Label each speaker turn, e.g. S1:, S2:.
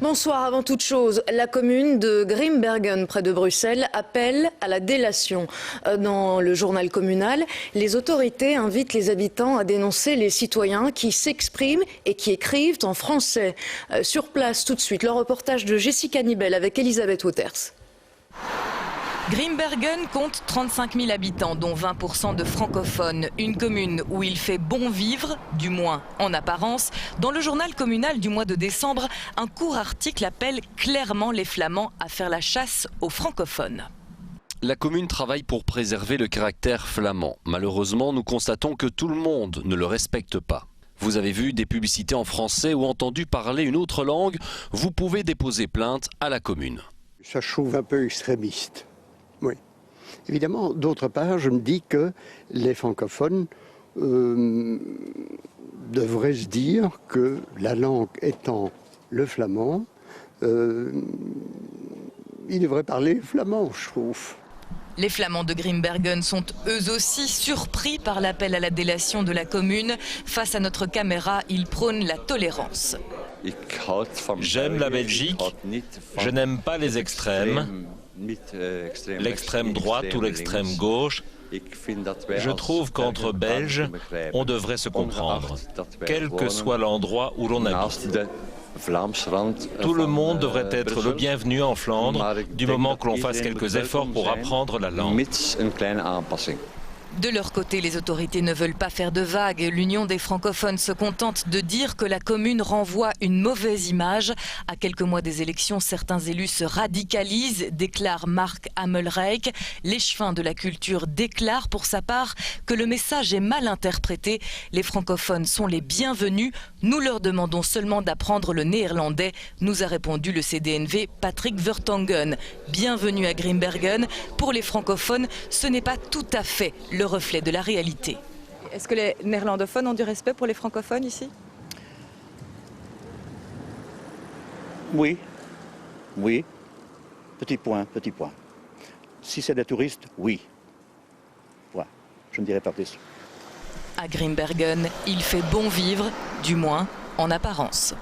S1: Bonsoir. Avant toute chose, la commune de Grimbergen, près de Bruxelles, appelle à la délation. Dans le journal communal, les autorités invitent les habitants à dénoncer les citoyens qui s'expriment et qui écrivent en français. Sur place, tout de suite, le reportage de Jessica Nibel avec Elisabeth Wouters.
S2: Grimbergen compte 35 000 habitants, dont 20% de francophones. Une commune où il fait bon vivre, du moins en apparence. Dans le journal communal du mois de décembre, un court article appelle clairement les Flamands à faire la chasse aux francophones.
S3: La commune travaille pour préserver le caractère flamand. Malheureusement, nous constatons que tout le monde ne le respecte pas. Vous avez vu des publicités en français ou entendu parler une autre langue, vous pouvez déposer plainte à la commune.
S4: Ça je trouve un peu extrémiste. Oui. Évidemment, d'autre part, je me dis que les francophones devraient se dire que la langue étant le flamand, ils devraient parler flamand, je trouve.
S2: Les Flamands de Grimbergen sont eux aussi surpris par l'appel à la délation de la commune. Face à notre caméra, ils prônent la tolérance.
S5: J'aime la Belgique, je n'aime pas les extrêmes, l'extrême droite ou l'extrême gauche. Je trouve qu'entre Belges, on devrait se comprendre, quel que soit l'endroit où l'on habite. Tout le monde devrait être le bienvenu en Flandre, du moment que l'on fasse quelques efforts pour apprendre la langue.
S2: De leur côté, les autorités ne veulent pas faire de vagues. L'Union des francophones se contente de dire que la commune renvoie une mauvaise image. À quelques mois des élections, certains élus se radicalisent, déclare Marc Amelrijk. L'échevin de la culture déclare pour sa part que le message est mal interprété. Les francophones sont les bienvenus. Nous leur demandons seulement d'apprendre le néerlandais, nous a répondu le CDNV Patrick Vertongen. Bienvenue à Grimbergen. Pour les francophones, ce n'est pas tout à fait le reflet de la réalité.
S6: Est-ce que les néerlandophones ont du respect pour les francophones ici?
S7: Oui, oui. Petit point, petit point. Si c'est des touristes, oui. Voilà, je ne dirais pas plus.
S2: À Grimbergen, il fait bon vivre, du moins en apparence.